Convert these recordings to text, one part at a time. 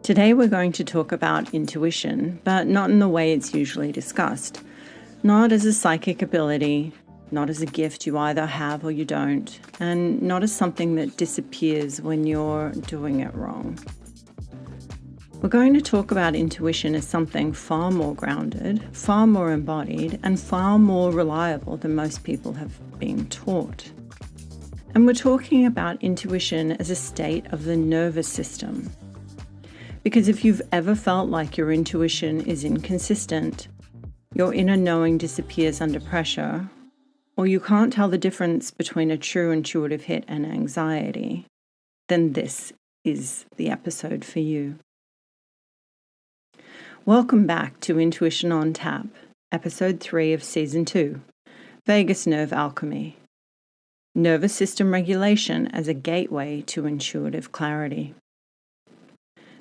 Today we're going to talk about intuition, but not in the way it's usually discussed. Not as a psychic ability, not as a gift you either have or you don't, and not as something that disappears when you're doing it wrong. We're going to talk about intuition as something far more grounded, far more embodied, and far more reliable than most people have been taught. And we're talking about intuition as a state of the nervous system. Because if you've ever felt like your intuition is inconsistent, your inner knowing disappears under pressure, or you can't tell the difference between a true intuitive hit and anxiety, then this is the episode for you. Welcome back to Intuition on Tap, episode 3 of season 2, Vagus Nerve Alchemy. Nervous system regulation as a gateway to intuitive clarity.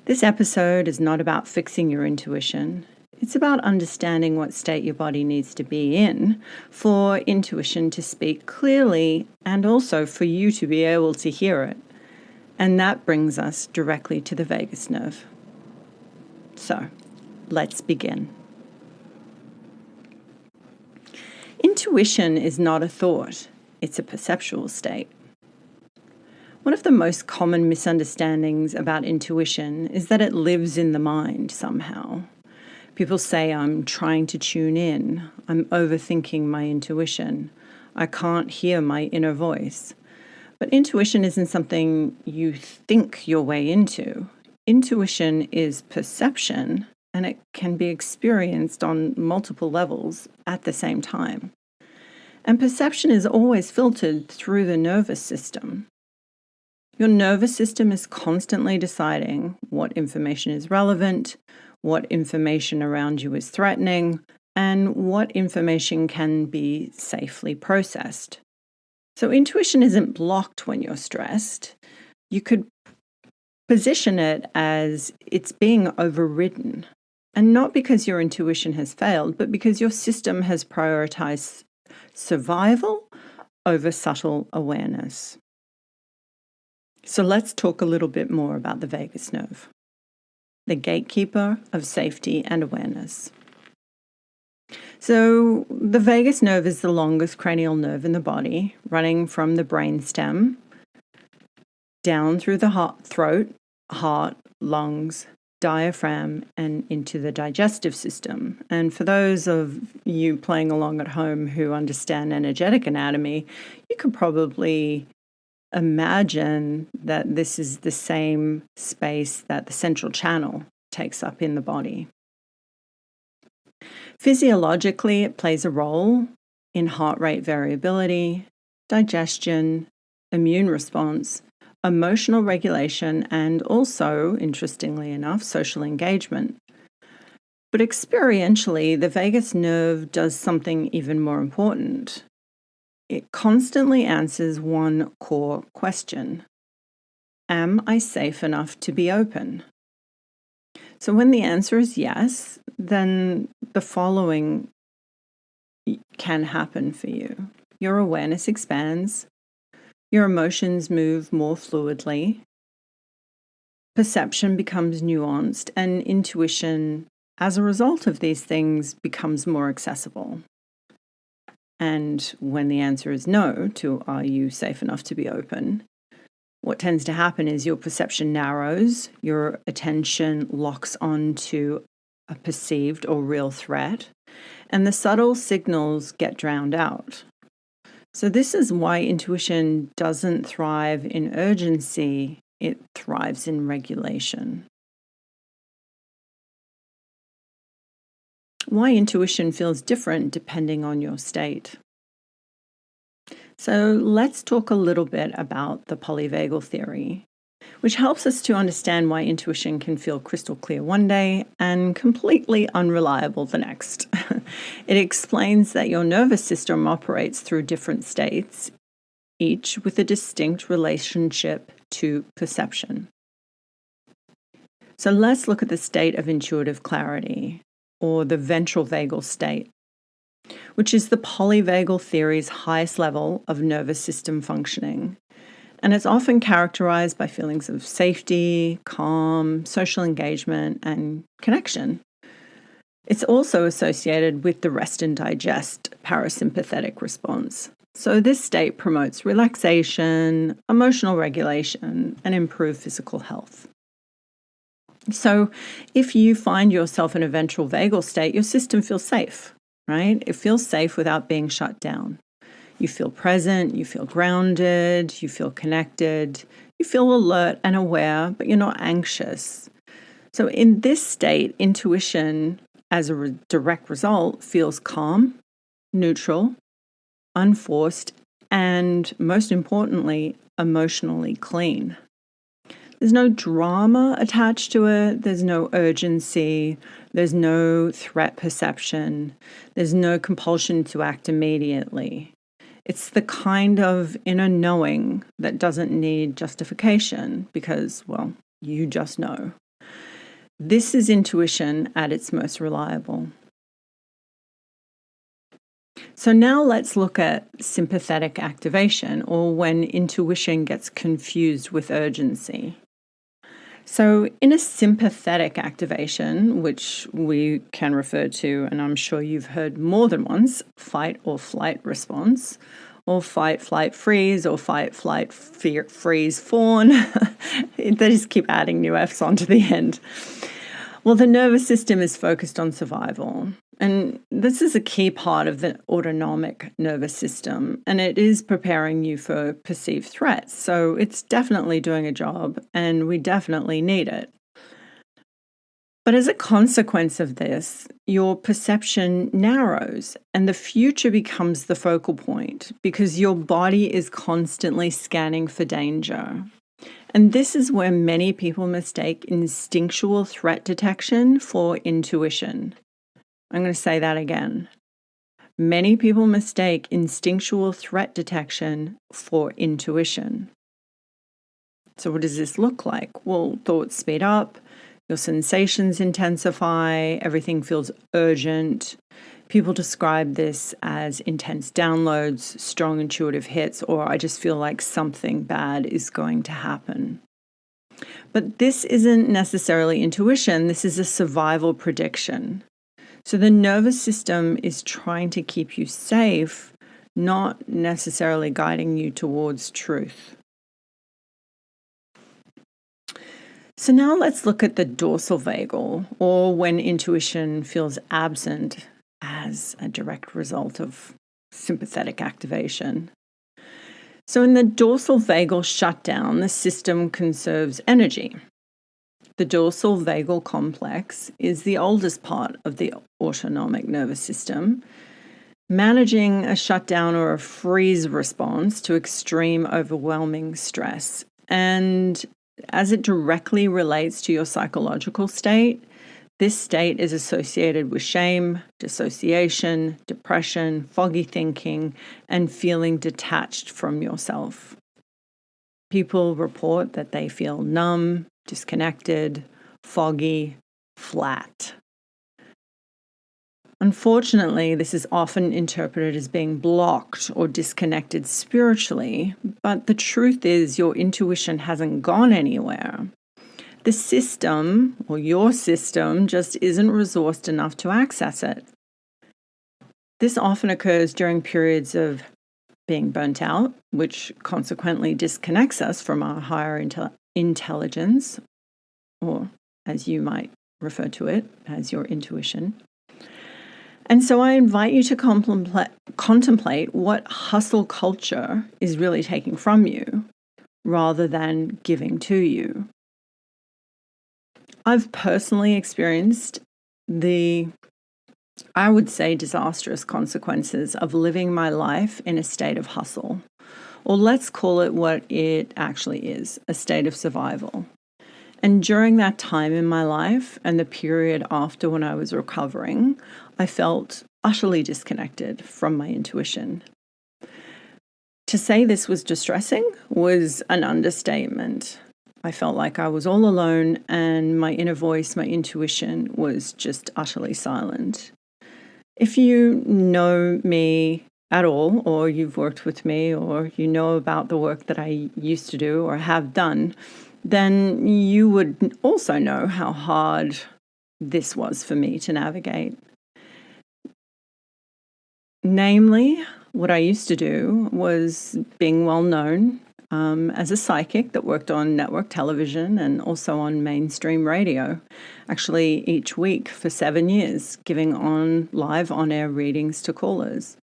This episode is not about fixing your intuition. It's about understanding what state your body needs to be in for intuition to speak clearly and also for you to be able to hear it. And that brings us directly to the vagus nerve. So, let's begin. Intuition is not a thought. It's a perceptual state. One of the most common misunderstandings about intuition is that it lives in the mind somehow. People say, I'm trying to tune in, I'm overthinking my intuition, I can't hear my inner voice. But intuition isn't something you think your way into. Intuition is perception, and it can be experienced on multiple levels at the same time. And perception is always filtered through the nervous system. Your nervous system is constantly deciding what information is relevant, what information around you is threatening, and what information can be safely processed. So intuition isn't blocked when you're stressed. You could position it as it's being overridden, and not because your intuition has failed, but because your system has prioritized survival over subtle awareness. So let's talk a little bit more about the vagus nerve, the gatekeeper of safety and awareness. So the vagus nerve is the longest cranial nerve in the body, running from the brainstem down through the throat, heart, lungs, diaphragm, and into the digestive system. And for those of you playing along at home who understand energetic anatomy, you could probably imagine that this is the same space that the central channel takes up in the body. Physiologically, it plays a role in heart rate variability, digestion, immune response, emotional regulation, and also, interestingly enough, social engagement. But experientially, the vagus nerve does something even more important. It constantly answers one core question. Am I safe enough to be open? So when the answer is yes, then the following can happen for you. Your awareness expands. Your emotions move more fluidly. Perception becomes nuanced, and intuition, as a result of these things, becomes more accessible. And when the answer is no to are you safe enough to be open, what tends to happen is your perception narrows, your attention locks onto a perceived or real threat, and the subtle signals get drowned out. So this is why intuition doesn't thrive in urgency, it thrives in regulation. Why intuition feels different depending on your state. So let's talk a little bit about the Polyvagal Theory, which helps us to understand why intuition can feel crystal clear one day and completely unreliable the next. It explains that your nervous system operates through different states, each with a distinct relationship to perception. So let's look at the state of intuitive clarity, or the ventral vagal state, which is the Polyvagal Theory's highest level of nervous system functioning. And it's often characterized by feelings of safety, calm, social engagement, and connection. It's also associated with the rest and digest parasympathetic response. So this state promotes relaxation, emotional regulation, and improved physical health. So if you find yourself in a ventral vagal state, your system feels safe, right? It feels safe without being shut down. You feel present, you feel grounded, you feel connected, you feel alert and aware, but you're not anxious. So in this state, intuition, as a direct result, feels calm, neutral, unforced, and most importantly, emotionally clean. There's no drama attached to it. There's no urgency. There's no threat perception. There's no compulsion to act immediately. It's the kind of inner knowing that doesn't need justification because, well, you just know. This is intuition at its most reliable. So now let's look at sympathetic activation, or when intuition gets confused with urgency. So in a sympathetic activation, which we can refer to, and I'm sure you've heard more than once, fight or flight response, or fight, flight, freeze, or fight, flight, fear, freeze, fawn. They just keep adding new Fs onto the end. Well, the nervous system is focused on survival. And this is a key part of the autonomic nervous system, and it is preparing you for perceived threats. So it's definitely doing a job, and we definitely need it. But as a consequence of this, your perception narrows, and the future becomes the focal point because your body is constantly scanning for danger. And this is where many people mistake instinctual threat detection for intuition. I'm going to say that again. Many people mistake instinctual threat detection for intuition. So what does this look like? Well, thoughts speed up, your sensations intensify, everything feels urgent. People describe this as intense downloads, strong intuitive hits, or I just feel like something bad is going to happen. But this isn't necessarily intuition, this is a survival prediction. So the nervous system is trying to keep you safe, not necessarily guiding you towards truth. So now let's look at the dorsal vagal, or when intuition feels absent as a direct result of sympathetic activation. So in the dorsal vagal shutdown, the system conserves energy. The dorsal vagal complex is the oldest part of the autonomic nervous system, managing a shutdown or a freeze response to extreme overwhelming stress. And as it directly relates to your psychological state, this state is associated with shame, dissociation, depression, foggy thinking, and feeling detached from yourself. People report that they feel numb, disconnected, foggy, flat. Unfortunately, this is often interpreted as being blocked or disconnected spiritually, but the truth is your intuition hasn't gone anywhere. The system, or your system, just isn't resourced enough to access it. This often occurs during periods of being burnt out, which consequently disconnects us from our higher intelligence, or as you might refer to it, as your intuition. And so I invite you to contemplate what hustle culture is really taking from you rather than giving to you. I've personally experienced I would say, disastrous consequences of living my life in a state of hustle. Or let's call it what it actually is, a state of survival. And during that time in my life and the period after when I was recovering, I felt utterly disconnected from my intuition. To say this was distressing was an understatement. I felt like I was all alone and my inner voice, my intuition was just utterly silent. If you know me at all, or you've worked with me, or you know about the work that I used to do or have done, then you would also know how hard this was for me to navigate. Namely, what I used to do was being well known as a psychic that worked on network television and also on mainstream radio, actually each week for 7 years, giving live on-air readings to callers.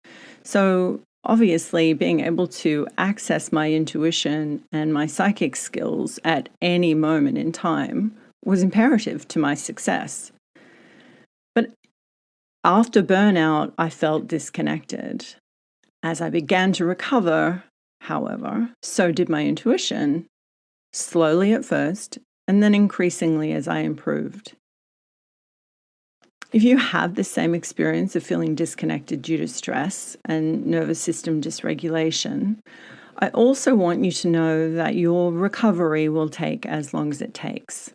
So obviously being able to access my intuition and my psychic skills at any moment in time was imperative to my success. But after burnout, I felt disconnected. As I began to recover, however, so did my intuition, slowly at first, and then increasingly as I improved. If you have the same experience of feeling disconnected due to stress and nervous system dysregulation, I also want you to know that your recovery will take as long as it takes,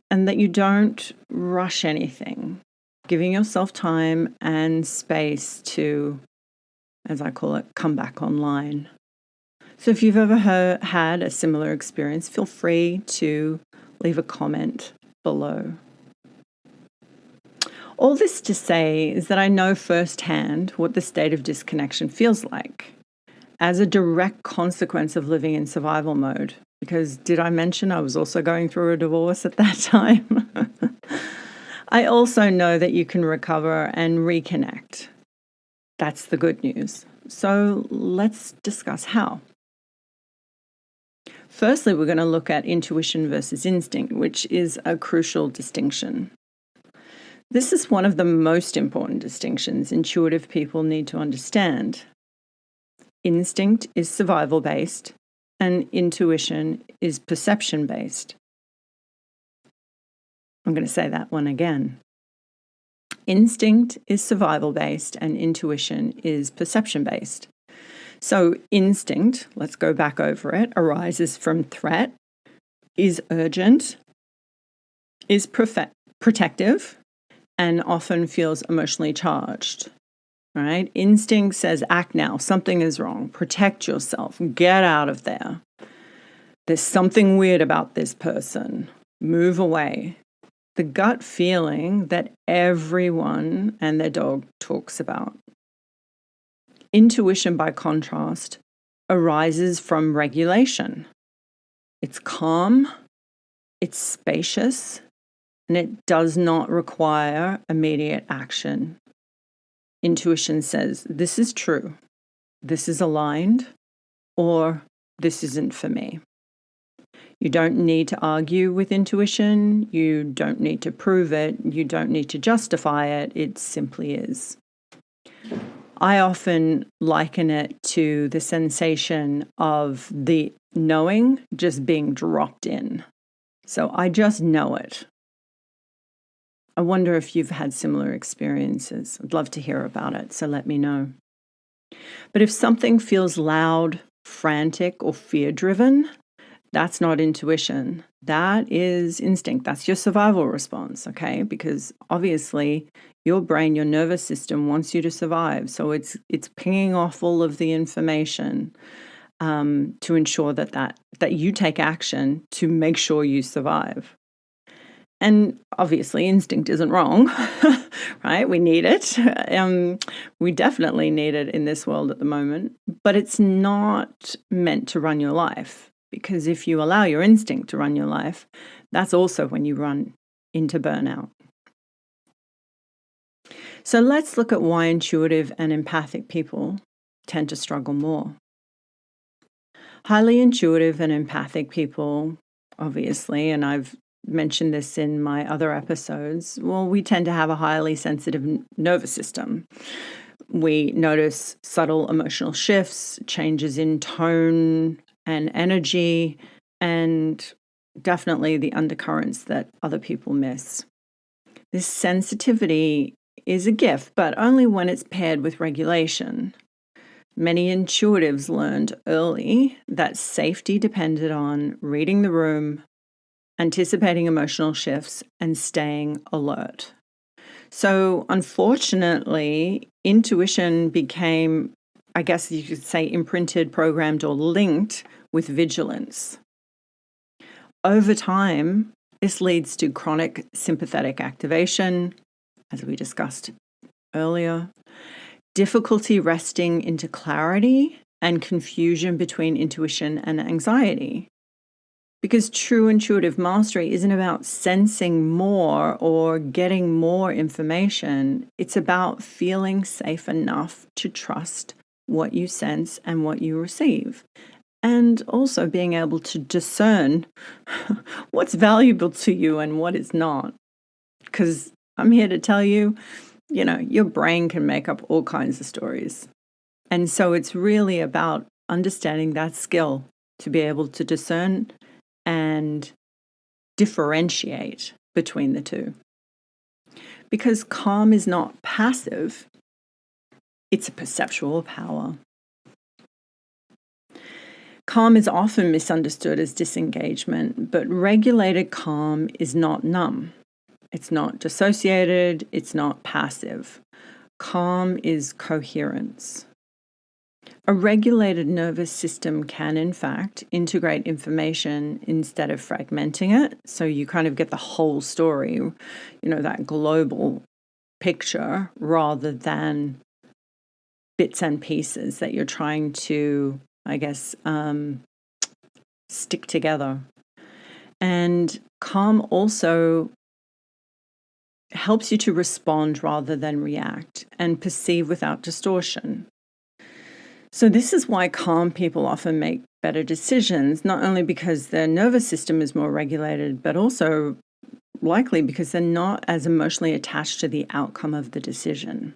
and that you don't rush anything, giving yourself time and space to, as I call it, come back online. So if you've ever had a similar experience, feel free to leave a comment below. All this to say is that I know firsthand what the state of disconnection feels like as a direct consequence of living in survival mode. Because did I mention I was also going through a divorce at that time? I also know that you can recover and reconnect. That's the good news. So let's discuss how. Firstly, we're going to look at intuition versus instinct, which is a crucial distinction. This is one of the most important distinctions intuitive people need to understand. Instinct is survival-based, and intuition is perception-based. I'm going to say that one again. Instinct is survival-based, and intuition is perception-based. So instinct, let's go back over it, arises from threat, is urgent, is protective, and often feels emotionally charged. Right? Instinct says, act now, something is wrong, protect yourself, get out of there. There's something weird about this person, move away. The gut feeling that everyone and their dog talks about. Intuition, by contrast, arises from regulation. It's calm, it's spacious, and it does not require immediate action. Intuition says, this is true, this is aligned, or this isn't for me. You don't need to argue with intuition, you don't need to prove it, you don't need to justify it, it simply is. I often liken it to the sensation of the knowing just being dropped in. So I just know it. I wonder if you've had similar experiences. I'd love to hear about it, so let me know. But if something feels loud, frantic, or fear-driven, that's not intuition. That is instinct. That's your survival response, okay? Because obviously your brain, your nervous system wants you to survive. So it's pinging off all of the information to ensure that you take action to make sure you survive. And obviously instinct isn't wrong, right? We need it. We definitely need it in this world at the moment, but it's not meant to run your life. Because if you allow your instinct to run your life, that's also when you run into burnout. So let's look at why intuitive and empathic people tend to struggle more. Highly intuitive and empathic people, obviously, and I've mentioned this in my other episodes, well, we tend to have a highly sensitive nervous system. We notice subtle emotional shifts, changes in tone and energy, and definitely the undercurrents that other people miss. This sensitivity is a gift, but only when it's paired with regulation. Many intuitives learned early that safety depended on reading the room, anticipating emotional shifts, and staying alert. So unfortunately, intuition became I guess you could say, imprinted, programmed, or linked with vigilance. Over time, this leads to chronic sympathetic activation, as we discussed earlier, difficulty resting into clarity, and confusion between intuition and anxiety. Because true intuitive mastery isn't about sensing more or getting more information. It's about feeling safe enough to trust what you sense and what you receive. And also being able to discern what's valuable to you and what is not. Because I'm here to tell you, your brain can make up all kinds of stories. And so it's really about understanding that skill to be able to discern and differentiate between the two. Because calm is not passive, it's a perceptual power. Calm is often misunderstood as disengagement, but regulated calm is not numb. It's not dissociated, it's not passive. Calm is coherence. A regulated nervous system can, in fact, integrate information instead of fragmenting it. So you kind of get the whole story, that global picture, rather than bits and pieces that you're trying to, stick together. And calm also helps you to respond rather than react and perceive without distortion. So this is why calm people often make better decisions, not only because their nervous system is more regulated, but also likely because they're not as emotionally attached to the outcome of the decision.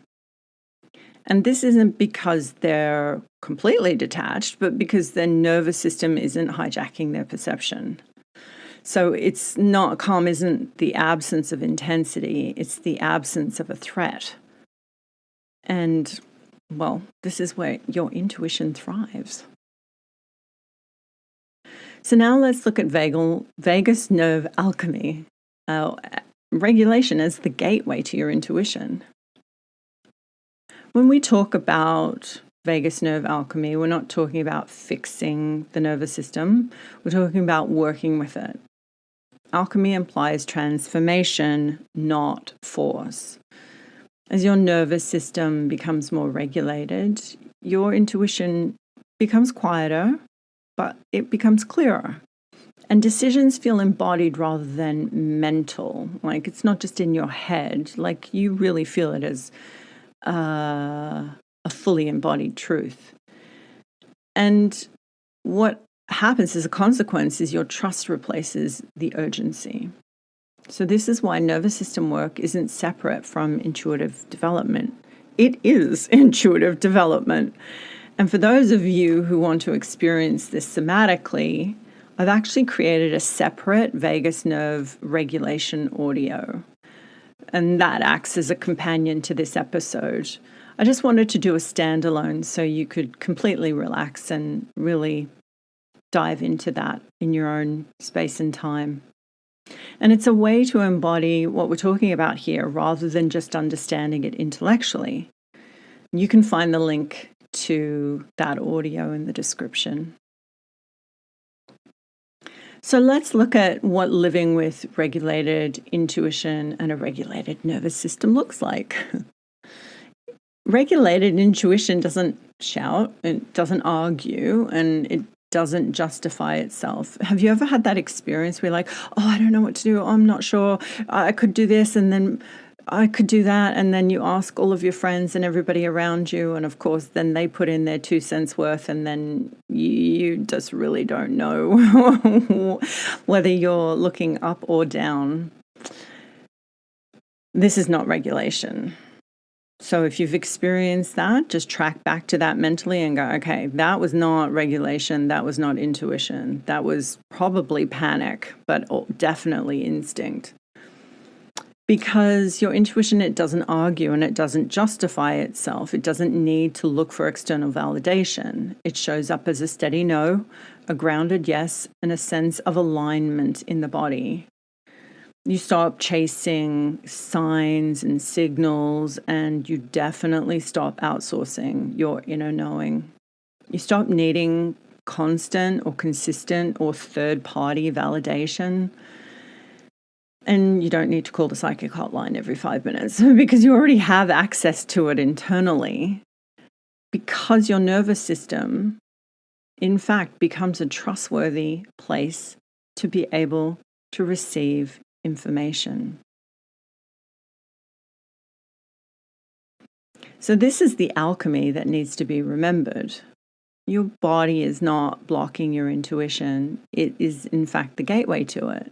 And this isn't because they're completely detached, but because their nervous system isn't hijacking their perception. So calm isn't the absence of intensity, it's the absence of a threat. And this is where your intuition thrives. So now let's look at vagus nerve alchemy, regulation as the gateway to your intuition. When we talk about vagus nerve alchemy, we're not talking about fixing the nervous system, we're talking about working with it. Alchemy implies transformation, not force. As your nervous system becomes more regulated, your intuition becomes quieter, but it becomes clearer. And decisions feel embodied rather than mental. Like it's not just in your head, like you really feel it as a fully embodied truth. And what happens as a consequence is your trust replaces the urgency. So this is why nervous system work isn't separate from intuitive development. It is intuitive development. And for those of you who want to experience this somatically, I've actually created a separate vagus nerve regulation audio. And that acts as a companion to this episode. I just wanted to do a standalone so you could completely relax and really dive into that in your own space and time. And it's a way to embody what we're talking about here rather than just understanding it intellectually. You can find the link to that audio in the description. So let's look at what living with regulated intuition and a regulated nervous system looks like. Regulated intuition doesn't shout, it doesn't argue, and it doesn't justify itself. Have you ever had that experience where you're like, I don't know what to do, I'm not sure, I could do this and then I could do that, and then you ask all of your friends and everybody around you, and of course then they put in their 2 cents worth, and then you just really don't know whether you're looking up or down. This is not regulation. So if you've experienced that, just track back to that mentally and go, okay, that was not regulation, that was not intuition, that was probably panic, but definitely instinct. Because your intuition, it doesn't argue and it doesn't justify itself. It doesn't need to look for external validation. It shows up as a steady no, a grounded yes, and a sense of alignment in the body. You stop chasing signs and signals, and you definitely stop outsourcing your inner knowing. You stop needing constant or consistent or third-party validation. And you don't need to call the psychic hotline every 5 minutes because you already have access to it internally, because your nervous system, in fact, becomes a trustworthy place to be able to receive information. So this is the alchemy that needs to be remembered. Your body is not blocking your intuition. It is, in fact, the gateway to it.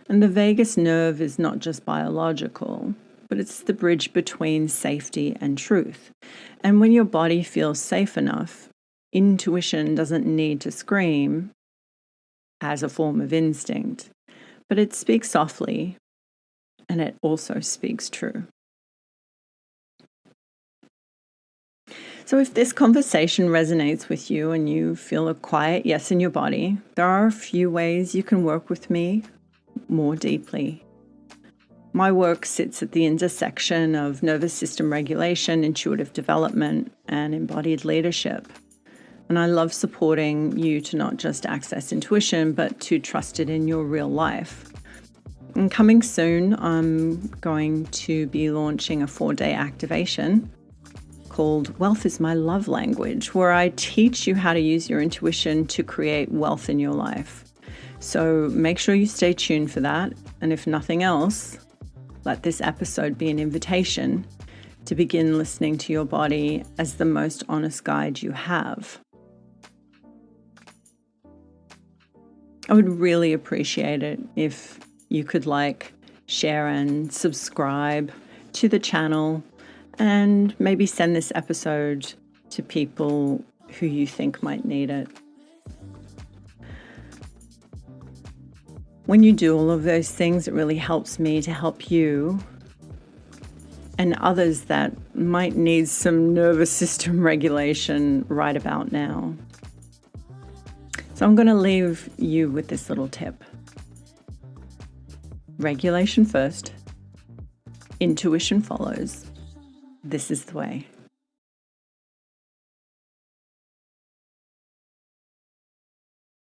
And the vagus nerve is not just biological, but it's the bridge between safety and truth. And when your body feels safe enough, intuition doesn't need to scream as a form of instinct, but it speaks softly, and it also speaks true. So if this conversation resonates with you and you feel a quiet yes in your body, there are a few ways you can work with me more deeply. My work sits at the intersection of nervous system regulation, intuitive development, and embodied leadership. And I love supporting you to not just access intuition, but to trust it in your real life. And coming soon, I'm going to be launching a 4-day activation called Wealth is My Love Language, where I teach you how to use your intuition to create wealth in your life. So make sure you stay tuned for that. And if nothing else, let this episode be an invitation to begin listening to your body as the most honest guide you have. I would really appreciate it if you could share and subscribe to the channel, and maybe send this episode to people who you think might need it. When you do all of those things, it really helps me to help you and others that might need some nervous system regulation right about now. So I'm going to leave you with this little tip. Regulation first, intuition follows. This is the way.